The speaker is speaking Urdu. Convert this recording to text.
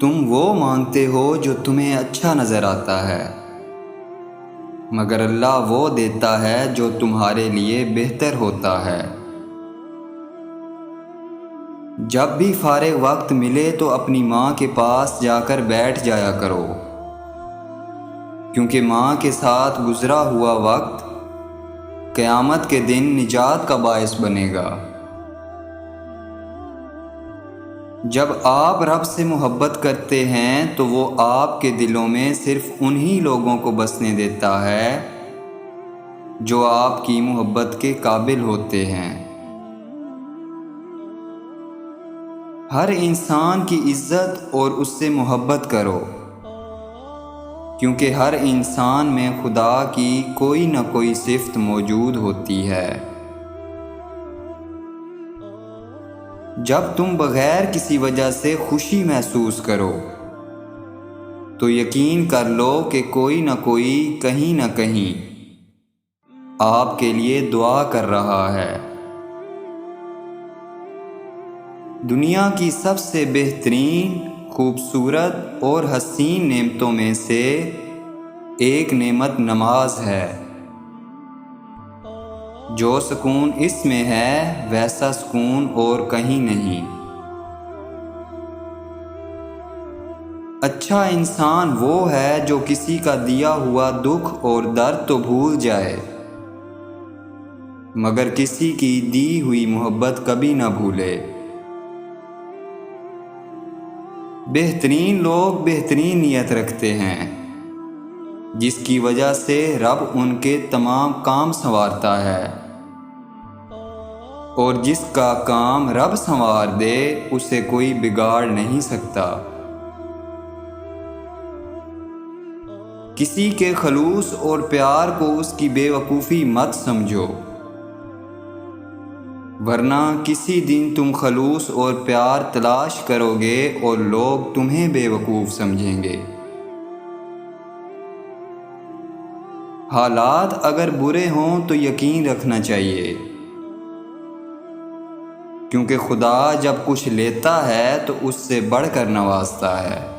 تم وہ مانگتے ہو جو تمہیں اچھا نظر آتا ہے، مگر اللہ وہ دیتا ہے جو تمہارے لیے بہتر ہوتا ہے۔ جب بھی فارغ وقت ملے تو اپنی ماں کے پاس جا کر بیٹھ جایا کرو، کیونکہ ماں کے ساتھ گزرا ہوا وقت قیامت کے دن نجات کا باعث بنے گا۔ جب آپ رب سے محبت کرتے ہیں تو وہ آپ کے دلوں میں صرف انہی لوگوں کو بسنے دیتا ہے جو آپ کی محبت کے قابل ہوتے ہیں۔ ہر انسان کی عزت اور اس سے محبت کرو، کیونکہ ہر انسان میں خدا کی کوئی نہ کوئی صفت موجود ہوتی ہے۔ جب تم بغیر کسی وجہ سے خوشی محسوس کرو تو یقین کر لو کہ کوئی نہ کوئی کہیں نہ کہیں آپ کے لیے دعا کر رہا ہے۔ دنیا کی سب سے بہترین، خوبصورت اور حسین نعمتوں میں سے ایک نعمت نماز ہے۔ جو سکون اس میں ہے ویسا سکون اور کہیں نہیں۔ اچھا انسان وہ ہے جو کسی کا دیا ہوا دکھ اور درد تو بھول جائے، مگر کسی کی دی ہوئی محبت کبھی نہ بھولے۔ بہترین لوگ بہترین نیت رکھتے ہیں، جس کی وجہ سے رب ان کے تمام کام سنوارتا ہے، اور جس کا کام رب سنوار دے اسے کوئی بگاڑ نہیں سکتا۔ کسی کے خلوص اور پیار کو اس کی بے وقوفی مت سمجھو، ورنہ کسی دن تم خلوص اور پیار تلاش کرو گے اور لوگ تمہیں بے وقوف سمجھیں گے۔ حالات اگر برے ہوں تو یقین رکھنا چاہیے، کیونکہ خدا جب کچھ لیتا ہے تو اس سے بڑھ کر نوازتا ہے۔